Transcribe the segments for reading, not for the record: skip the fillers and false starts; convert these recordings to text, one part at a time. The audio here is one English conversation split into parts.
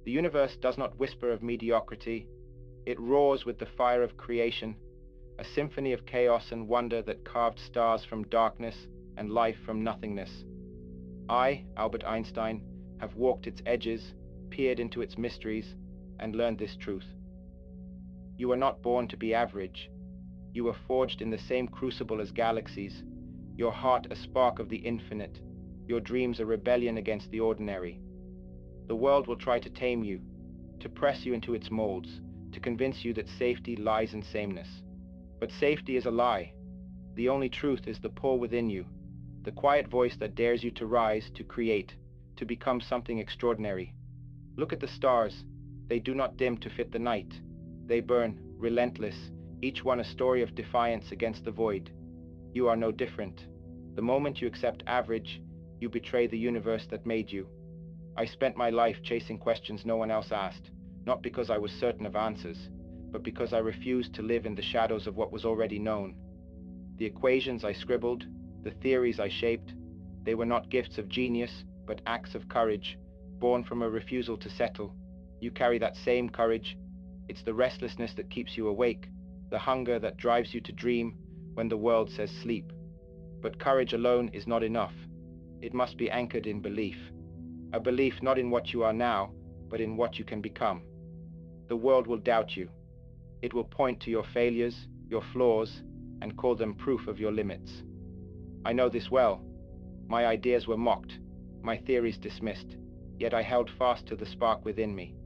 The universe does not whisper of mediocrity. It roars with the fire of creation, a symphony of chaos and wonder that carved stars from darkness and life from nothingness. I, Albert Einstein, have walked its edges, peered into its mysteries, and learned this truth. You are not born to be average. You were forged in the same crucible as galaxies, your heart a spark of the infinite, your dreams a rebellion against the ordinary. The world will try to tame you, to press you into its molds, to convince you that safety lies in sameness. But safety is a lie. The only truth is the pull within you, the quiet voice that dares you to rise, to create, to become something extraordinary. Look at the stars. They do not dim to fit the night. They burn, relentless, each one a story of defiance against the void. You are no different. The moment you accept average, you betray the universe that made you. I spent my life chasing questions no one else asked, not because I was certain of answers, but because I refused to live in the shadows of what was already known. The equations I scribbled, the theories I shaped, they were not gifts of genius, but acts of courage, born from a refusal to settle. You carry that same courage. It's the restlessness that keeps you awake, the hunger that drives you to dream when the world says sleep. But courage alone is not enough. It must be anchored in belief. A belief not in what you are now, but in what you can become. The world will doubt you. It will point to your failures, your flaws, and call them proof of your limits. I know this well. My ideas were mocked, my theories dismissed, yet I held fast to the spark within me.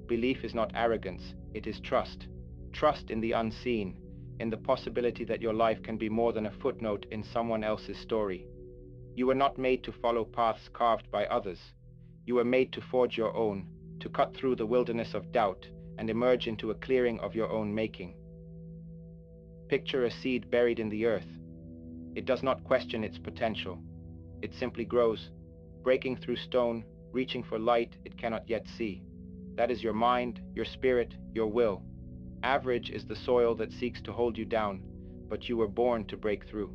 Belief is not arrogance, it is trust. Trust in the unseen, in the possibility that your life can be more than a footnote in someone else's story. You were not made to follow paths carved by others. You were made to forge your own, to cut through the wilderness of doubt and emerge into a clearing of your own making. Picture a seed buried in the earth. It does not question its potential. It simply grows, breaking through stone, reaching for light it cannot yet see. That is your mind, your spirit, your will. Average is the soil that seeks to hold you down, but you were born to break through.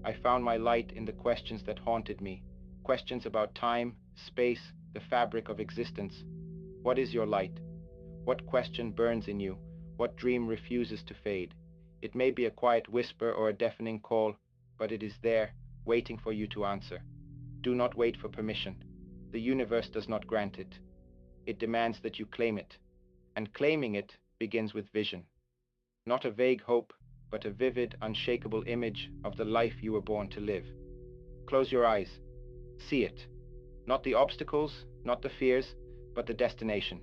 I found my light in the questions that haunted me, questions about time, space, the fabric of existence. What is your light? What question burns in you? What dream refuses to fade? It may be a quiet whisper or a deafening call, but it is there, waiting for you to answer. Do not wait for permission. The universe does not grant it. It demands that you claim it. And claiming it begins with vision. Not a vague hope, but a vivid, unshakable image of the life you were born to live. Close your eyes. See it. Not the obstacles, not the fears, but the destination.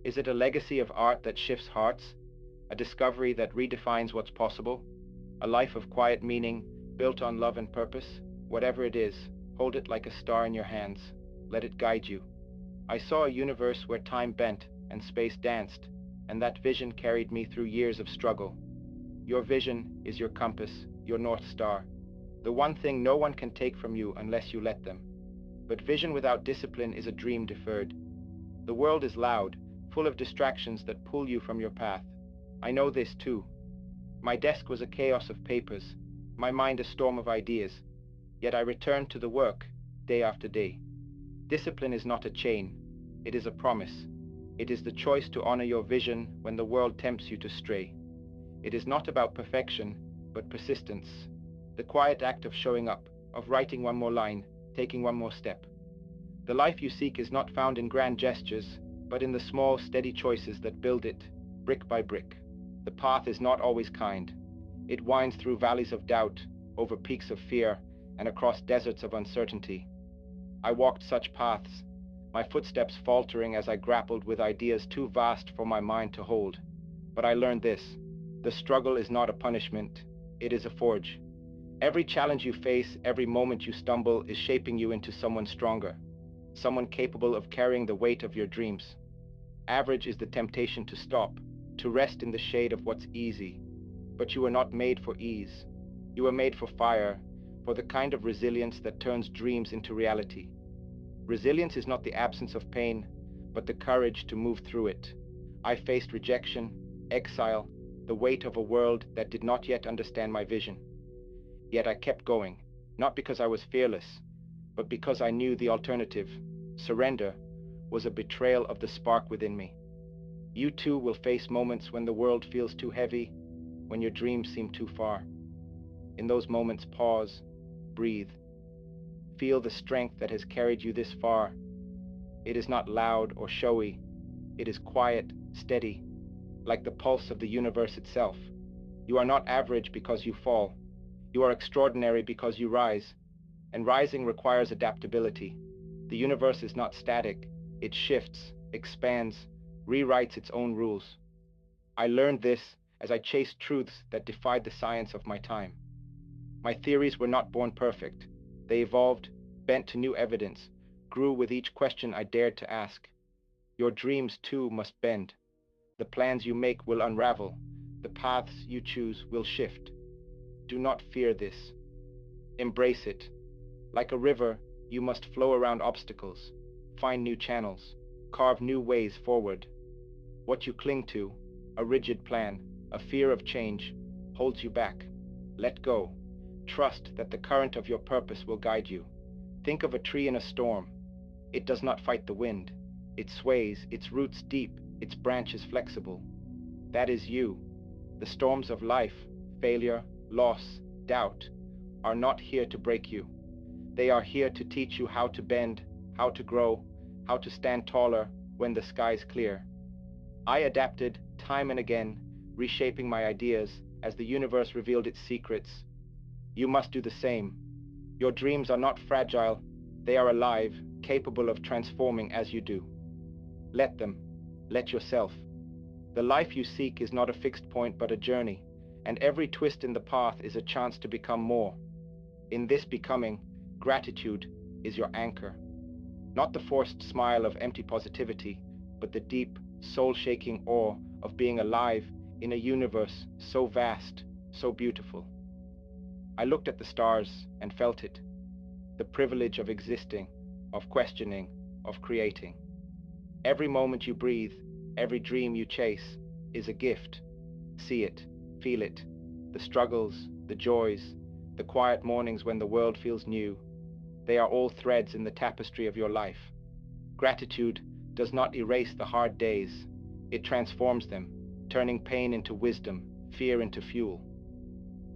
Is it a legacy of art that shifts hearts? A discovery that redefines what's possible? A life of quiet meaning, built on love and purpose? Whatever it is, hold it like a star in your hands. Let it guide you. I saw a universe where time bent and space danced, and that vision carried me through years of struggle. Your vision is your compass, your North Star. The one thing no one can take from you unless you let them. But vision without discipline is a dream deferred. The world is loud, full of distractions that pull you from your path. I know this too. My desk was a chaos of papers, my mind a storm of ideas, yet I returned to the work, day after day. Discipline is not a chain, it is a promise. It is the choice to honor your vision when the world tempts you to stray. It is not about perfection, but persistence. The quiet act of showing up, of writing one more line, taking one more step. The life you seek is not found in grand gestures, but in the small, steady choices that build it, brick by brick. The path is not always kind. It winds through valleys of doubt, over peaks of fear, and across deserts of uncertainty. I walked such paths, my footsteps faltering as I grappled with ideas too vast for my mind to hold. But I learned this: the struggle is not a punishment, it is a forge. Every challenge you face, every moment you stumble, is shaping you into someone stronger, someone capable of carrying the weight of your dreams. Average is the temptation to stop, to rest in the shade of what's easy. But you were not made for ease. You were made for fire, for the kind of resilience that turns dreams into reality. Resilience is not the absence of pain, but the courage to move through it. I faced rejection, exile, the weight of a world that did not yet understand my vision. Yet I kept going, not because I was fearless, but because I knew the alternative, surrender, was a betrayal of the spark within me. You too will face moments when the world feels too heavy, when your dreams seem too far. In those moments, pause, breathe. Feel the strength that has carried you this far. It is not loud or showy. It is quiet, steady, like the pulse of the universe itself. You are not average because you fall. You are extraordinary because you rise. And rising requires adaptability. The universe is not static. It shifts, expands, rewrites its own rules. I learned this as I chased truths that defied the science of my time. My theories were not born perfect. They evolved, bent to new evidence, grew with each question I dared to ask. Your dreams too must bend. The plans you make will unravel. The paths you choose will shift. Do not fear this. Embrace it. Like a river, you must flow around obstacles, find new channels, carve new ways forward. What you cling to, a rigid plan, a fear of change, holds you back. Let go. Trust that the current of your purpose will guide you. Think of a tree in a storm. It does not fight the wind. It sways, its roots deep, its branches flexible. That is you. The storms of life, failure, loss, doubt, are not here to break you. They are here to teach you how to bend, how to grow, how to stand taller when the skies clear. I adapted time and again, reshaping my ideas as the universe revealed its secrets. You must do the same. Your dreams are not fragile. They are alive, capable of transforming as you do. Let them. Let yourself. The life you seek is not a fixed point but a journey, and every twist in the path is a chance to become more. In this becoming, gratitude is your anchor. Not the forced smile of empty positivity, but the deep, soul-shaking awe of being alive in a universe so vast, so beautiful. I looked at the stars and felt it. The privilege of existing, of questioning, of creating. Every moment you breathe, every dream you chase, is a gift. See it, feel it. The struggles, the joys, the quiet mornings when the world feels new. They are all threads in the tapestry of your life. Gratitude does not erase the hard days. It transforms them, turning pain into wisdom, fear into fuel.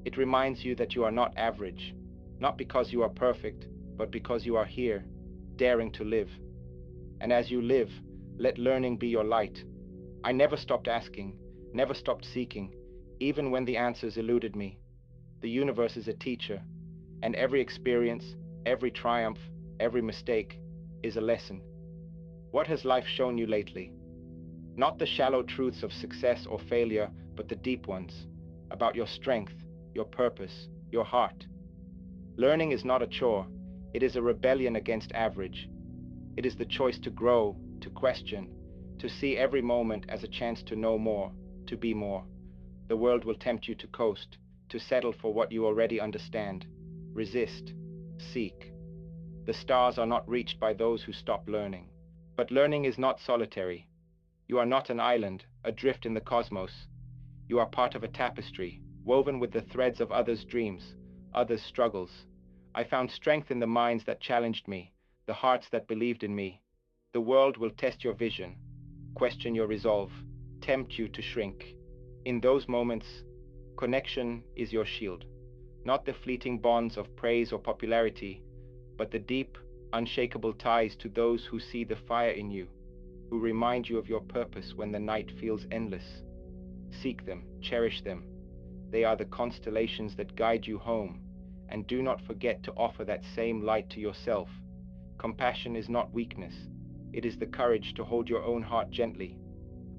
It reminds you that you are not average, not because you are perfect, but because you are here, daring to live. And as you live, let learning be your light. I never stopped asking, never stopped seeking, even when the answers eluded me. The universe is a teacher, and every experience, every triumph, every mistake is a lesson. What has life shown you lately? Not the shallow truths of success or failure, but the deep ones, about your strength, your purpose, your heart. Learning is not a chore. It is a rebellion against average. It is the choice to grow, to question, to see every moment as a chance to know more, to be more. The world will tempt you to coast, to settle for what you already understand. Resist. Seek. The stars are not reached by those who stop learning. But learning is not solitary. You are not an island, adrift in the cosmos. You are part of a tapestry, woven with the threads of others' dreams, others' struggles. I found strength in the minds that challenged me, the hearts that believed in me. The world will test your vision, question your resolve, tempt you to shrink. In those moments, connection is your shield. Not the fleeting bonds of praise or popularity, but the deep, unshakable ties to those who see the fire in you, who remind you of your purpose when the night feels endless. Seek them, cherish them. They are the constellations that guide you home, and do not forget to offer that same light to yourself. Compassion is not weakness. It is the courage to hold your own heart gently.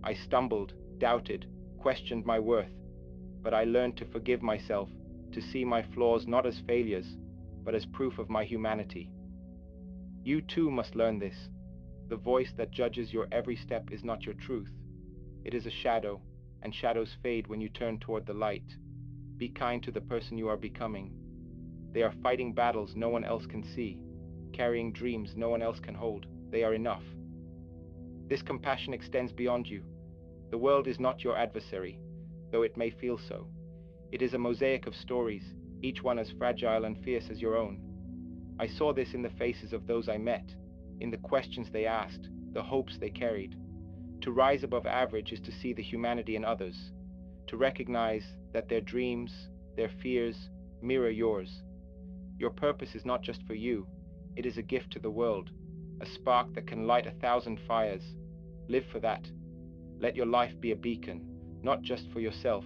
I stumbled, doubted, questioned my worth, but I learned to forgive myself, to see my flaws not as failures, but as proof of my humanity. You too must learn this. The voice that judges your every step is not your truth. It is a shadow, and shadows fade when you turn toward the light. Be kind to the person you are becoming. They are fighting battles no one else can see, carrying dreams no one else can hold. They are enough. This compassion extends beyond you. The world is not your adversary, though it may feel so. It is a mosaic of stories, each one as fragile and fierce as your own. I saw this in the faces of those I met, in the questions they asked, the hopes they carried. To rise above average is to see the humanity in others, to recognize that their dreams, their fears, mirror yours. Your purpose is not just for you, it is a gift to the world, a spark that can light 1,000 fires. Live for that. Let your life be a beacon, not just for yourself,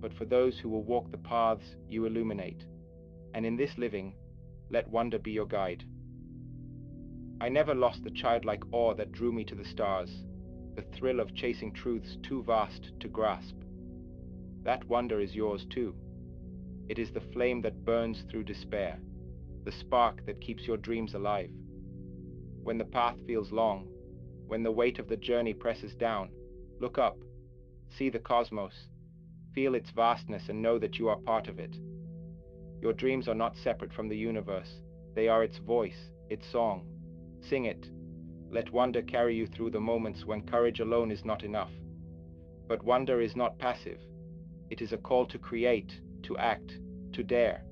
but for those who will walk the paths you illuminate. And in this living, let wonder be your guide. I never lost the childlike awe that drew me to the stars, the thrill of chasing truths too vast to grasp. That wonder is yours too. It is the flame that burns through despair, the spark that keeps your dreams alive. When the path feels long, when the weight of the journey presses down, look up, see the cosmos, feel its vastness and know that you are part of it. Your dreams are not separate from the universe, they are its voice, its song. Sing it. Let wonder carry you through the moments when courage alone is not enough. But wonder is not passive. It is a call to create, to act, to dare.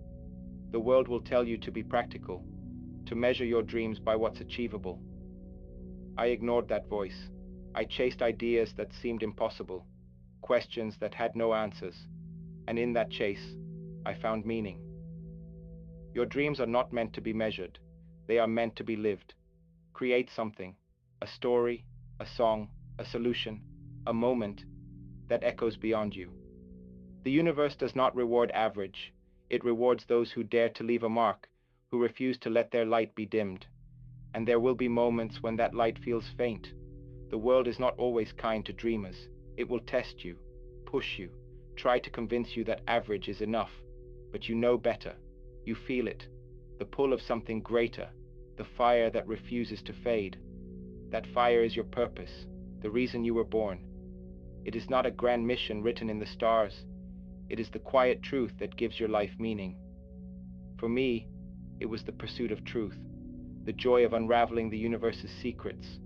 The world will tell you to be practical, to measure your dreams by what's achievable. I ignored that voice. I chased ideas that seemed impossible, questions that had no answers, and in that chase, I found meaning. Your dreams are not meant to be measured. They are meant to be lived. Create something, a story, a song, a solution, a moment that echoes beyond you. The universe does not reward average. It rewards those who dare to leave a mark, who refuse to let their light be dimmed. And there will be moments when that light feels faint. The world is not always kind to dreamers. It will test you, push you, try to convince you that average is enough. But you know better. You feel it, the pull of something greater, the fire that refuses to fade. That fire is your purpose, the reason you were born. It is not a grand mission written in the stars. It is the quiet truth that gives your life meaning. For me, it was the pursuit of truth, the joy of unraveling the universe's secrets.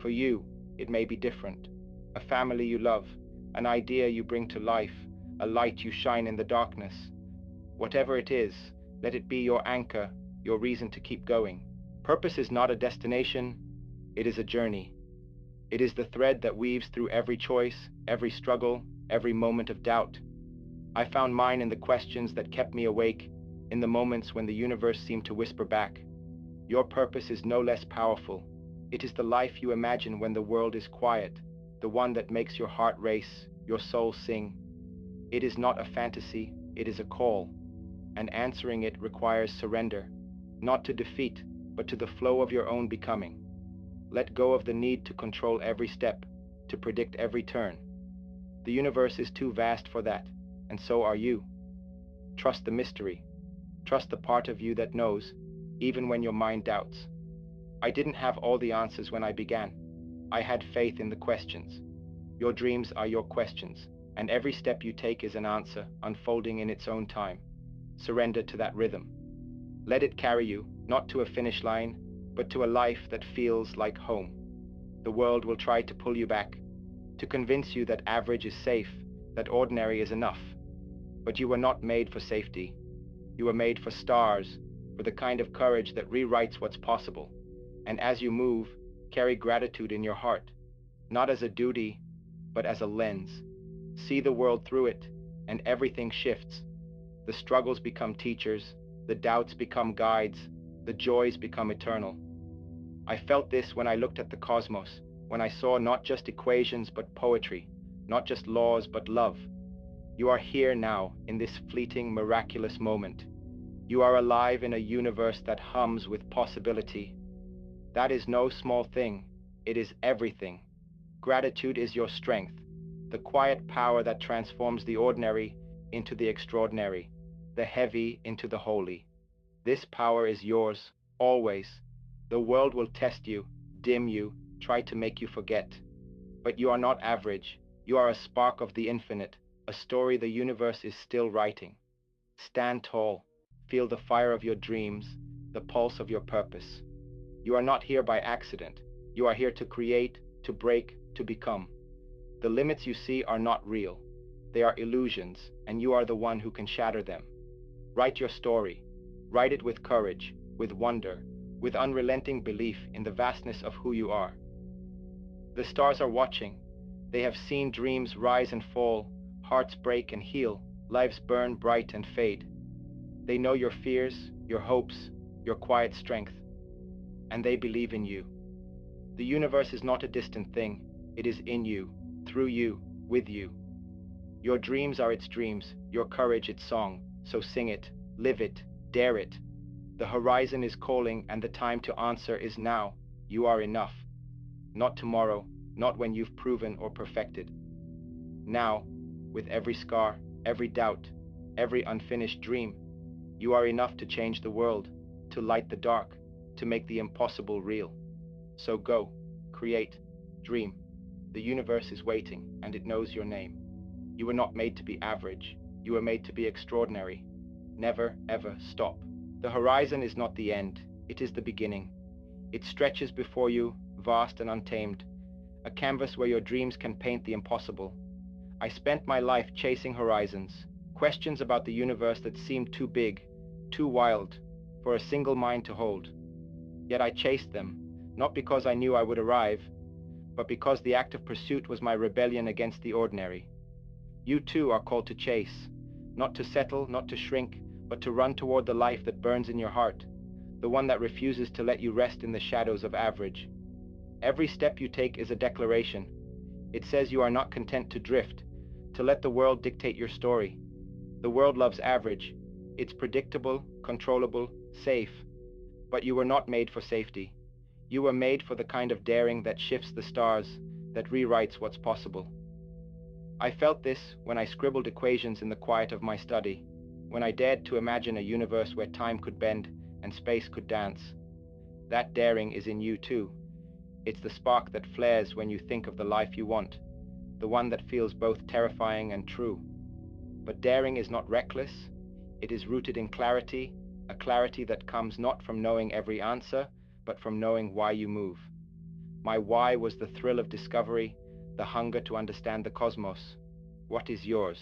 For you, it may be different. A family you love, an idea you bring to life, a light you shine in the darkness. Whatever it is, let it be your anchor, your reason to keep going. Purpose is not a destination, it is a journey. It is the thread that weaves through every choice, every struggle, every moment of doubt. I found mine in the questions that kept me awake, in the moments when the universe seemed to whisper back. Your purpose is no less powerful. It is the life you imagine when the world is quiet, the one that makes your heart race, your soul sing. It is not a fantasy, it is a call, and answering it requires surrender, not to defeat, but to the flow of your own becoming. Let go of the need to control every step, to predict every turn. The universe is too vast for that, and so are you. Trust the mystery. Trust the part of you that knows, even when your mind doubts. I didn't have all the answers when I began. I had faith in the questions. Your dreams are your questions, and every step you take is an answer unfolding in its own time. Surrender to that rhythm. Let it carry you, not to a finish line, but to a life that feels like home. The world will try to pull you back, to convince you that average is safe, that ordinary is enough. But you were not made for safety. You were made for stars, for the kind of courage that rewrites what's possible. And as you move, carry gratitude in your heart, not as a duty, but as a lens. See the world through it, and everything shifts. The struggles become teachers, the doubts become guides, the joys become eternal. I felt this when I looked at the cosmos, when I saw not just equations but poetry, not just laws but love. You are here now, in this fleeting, miraculous moment. You are alive in a universe that hums with possibility. That is no small thing, it is everything. Gratitude is your strength, the quiet power that transforms the ordinary into the extraordinary, the heavy into the holy. This power is yours, always. The world will test you, dim you, try to make you forget. But you are not average. You are a spark of the infinite, a story the universe is still writing. Stand tall. Feel the fire of your dreams, the pulse of your purpose. You are not here by accident. You are here to create, to break, to become. The limits you see are not real. They are illusions, and you are the one who can shatter them. Write your story. Write it with courage, with wonder, with unrelenting belief in the vastness of who you are. The stars are watching. They have seen dreams rise and fall, hearts break and heal, lives burn bright and fade. They know your fears, your hopes, your quiet strength, and they believe in you. The universe is not a distant thing. It is in you, through you, with you. Your dreams are its dreams, your courage its song, so sing it, live it, dare it. The horizon is calling and the time to answer is now. You are enough. Not tomorrow, not when you've proven or perfected. Now, with every scar, every doubt, every unfinished dream, you are enough to change the world, to light the dark, to make the impossible real. So go, create, dream. The universe is waiting, and it knows your name. You were not made to be average. You were made to be extraordinary. Never, ever stop. The horizon is not the end. It is the beginning. It stretches before you, vast and untamed, a canvas where your dreams can paint the impossible. I spent my life chasing horizons, questions about the universe that seemed too big, too wild, for a single mind to hold. Yet I chased them, not because I knew I would arrive, but because the act of pursuit was my rebellion against the ordinary. You too are called to chase, not to settle, not to shrink, but to run toward the life that burns in your heart, the one that refuses to let you rest in the shadows of average. Every step you take is a declaration. It says you are not content to drift, to let the world dictate your story. The world loves average. It's predictable, controllable, safe. But you were not made for safety. You were made for the kind of daring that shifts the stars, that rewrites what's possible. I felt this when I scribbled equations in the quiet of my study, when I dared to imagine a universe where time could bend and space could dance. That daring is in you too. It's the spark that flares when you think of the life you want, the one that feels both terrifying and true. But daring is not reckless. It is rooted in clarity, a clarity that comes not from knowing every answer, but from knowing why you move. My why was the thrill of discovery, the hunger to understand the cosmos. What is yours?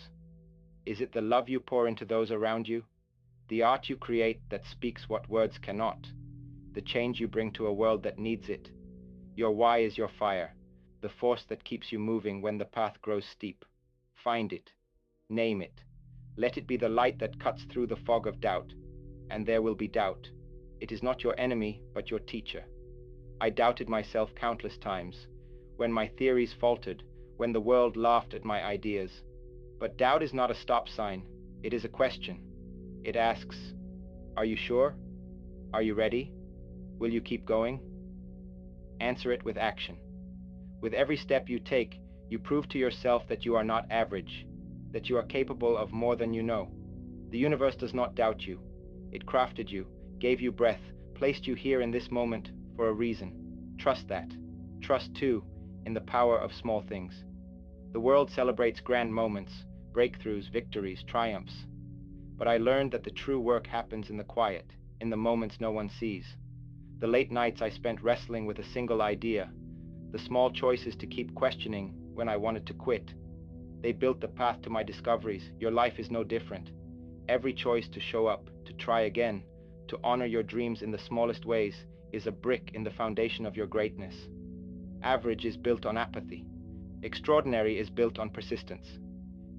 Is it the love you pour into those around you? The art you create that speaks what words cannot? The change you bring to a world that needs it? Your why is your fire, the force that keeps you moving when the path grows steep. Find it. Name it. Let it be the light that cuts through the fog of doubt. And there will be doubt. It is not your enemy, but your teacher. I doubted myself countless times, when my theories faltered, when the world laughed at my ideas. But doubt is not a stop sign. It is a question. It asks, are you sure? Are you ready? Will you keep going? Answer it with action. With every step you take, you prove to yourself that you are not average, that you are capable of more than you know. The universe does not doubt you. It crafted you, gave you breath, placed you here in this moment for a reason. Trust that. Trust, too, in the power of small things. The world celebrates grand moments, breakthroughs, victories, triumphs. But I learned that the true work happens in the quiet, in the moments no one sees. The late nights I spent wrestling with a single idea, the small choices to keep questioning when I wanted to quit. They built the path to my discoveries. Your life is no different. Every choice to show up, to try again, to honor your dreams in the smallest ways is a brick in the foundation of your greatness. Average is built on apathy. Extraordinary is built on persistence.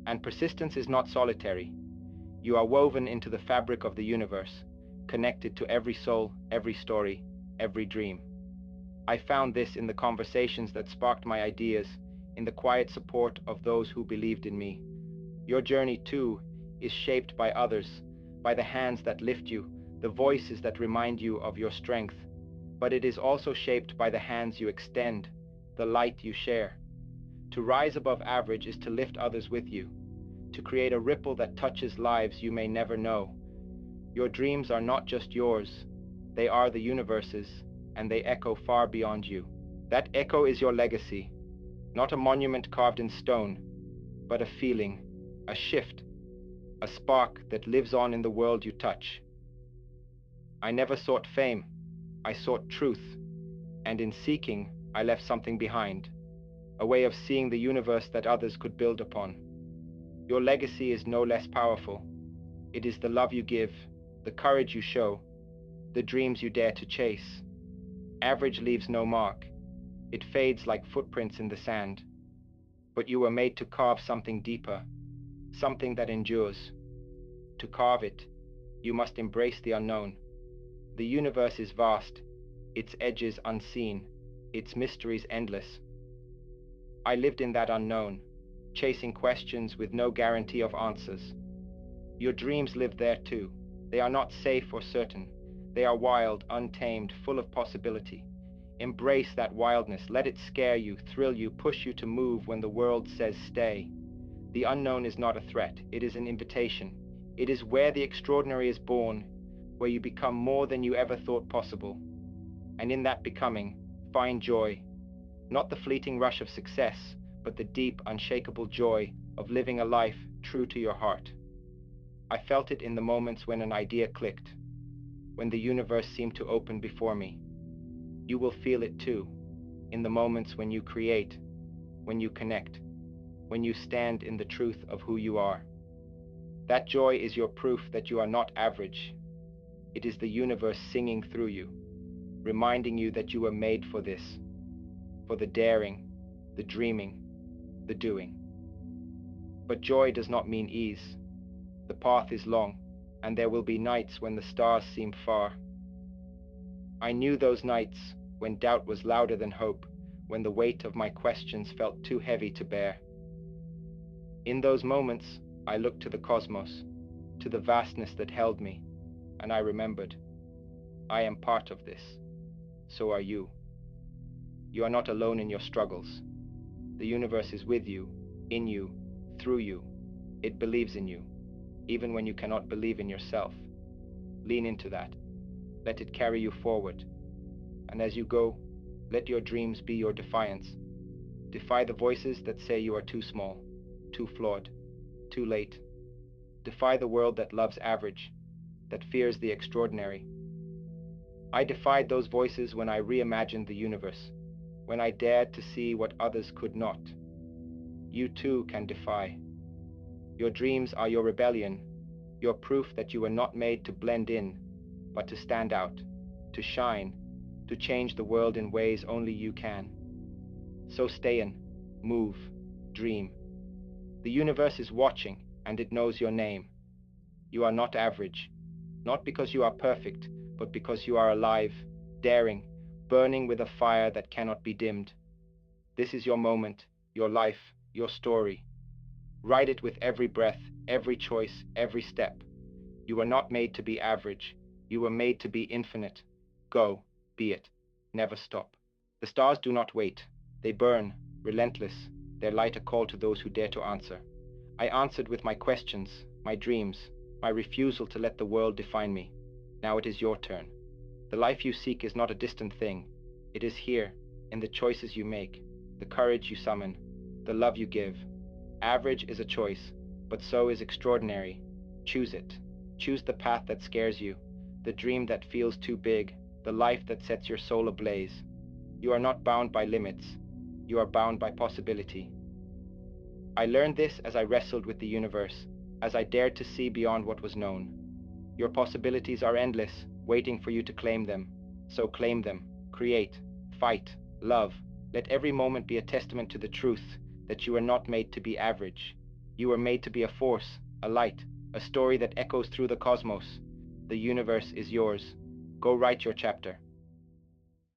And persistence is not solitary. You are woven into the fabric of the universe, connected to every soul, every story, every dream. I found this in the conversations that sparked my ideas, in the quiet support of those who believed in me. Your journey, too, is shaped by others, by the hands that lift you, the voices that remind you of your strength. But it is also shaped by the hands you extend, the light you share. To rise above average is to lift others with you, to create a ripple that touches lives you may never know. Your dreams are not just yours, they are the universe's, and they echo far beyond you. That echo is your legacy, not a monument carved in stone, but a feeling, a shift, a spark that lives on in the world you touch. I never sought fame, I sought truth, and in seeking, I left something behind, a way of seeing the universe that others could build upon. Your legacy is no less powerful. It is the love you give, the courage you show, the dreams you dare to chase. Average leaves no mark. It fades like footprints in the sand. But you were made to carve something deeper, something that endures. To carve it, you must embrace the unknown. The universe is vast, its edges unseen, its mysteries endless. I lived in that unknown, chasing questions with no guarantee of answers. Your dreams live there too. They are not safe or certain. They are wild, untamed, full of possibility. Embrace that wildness. Let it scare you, thrill you, push you to move when the world says stay. The unknown is not a threat. It is an invitation. It is where the extraordinary is born, where you become more than you ever thought possible. And in that becoming, find joy. Not the fleeting rush of success, but the deep, unshakable joy of living a life true to your heart. I felt it in the moments when an idea clicked, when the universe seemed to open before me. You will feel it too, in the moments when you create, when you connect, when you stand in the truth of who you are. That joy is your proof that you are not average. It is the universe singing through you, reminding you that you were made for this, for the daring, the dreaming, the doing. But joy does not mean ease. The path is long, and there will be nights when the stars seem far. I knew those nights when doubt was louder than hope, when the weight of my questions felt too heavy to bear. In those moments, I looked to the cosmos, to the vastness that held me, and I remembered, I am part of this. So are you. You are not alone in your struggles. The universe is with you, in you, through you. It believes in you, even when you cannot believe in yourself. Lean into that. Let it carry you forward. And as you go, let your dreams be your defiance. Defy the voices that say you are too small, too flawed, too late. Defy the world that loves average, that fears the extraordinary. I defied those voices when I reimagined the universe, when I dared to see what others could not. You too can defy. Your dreams are your rebellion, your proof that you were not made to blend in, but to stand out, to shine, to change the world in ways only you can. So stay in, move, dream. The universe is watching, and it knows your name. You are not average, not because you are perfect, but because you are alive, daring, burning with a fire that cannot be dimmed. This is your moment, your life, your story. Write it with every breath, every choice, every step. You were not made to be average. You were made to be infinite. Go, be it. Never stop. The stars do not wait. They burn, relentless, their light a call to those who dare to answer. I answered with my questions, my dreams, my refusal to let the world define me. Now it is your turn. The life you seek is not a distant thing. It is here, in the choices you make, the courage you summon, the love you give. Average is a choice, but so is extraordinary. Choose it. Choose the path that scares you, the dream that feels too big, the life that sets your soul ablaze. You are not bound by limits. You are bound by possibility. I learned this as I wrestled with the universe, as I dared to see beyond what was known. Your possibilities are endless, waiting for you to claim them. So claim them, create, fight, love. Let every moment be a testament to the truth that you are not made to be average. You are made to be a force, a light, a story that echoes through the cosmos. The universe is yours. Go write your chapter.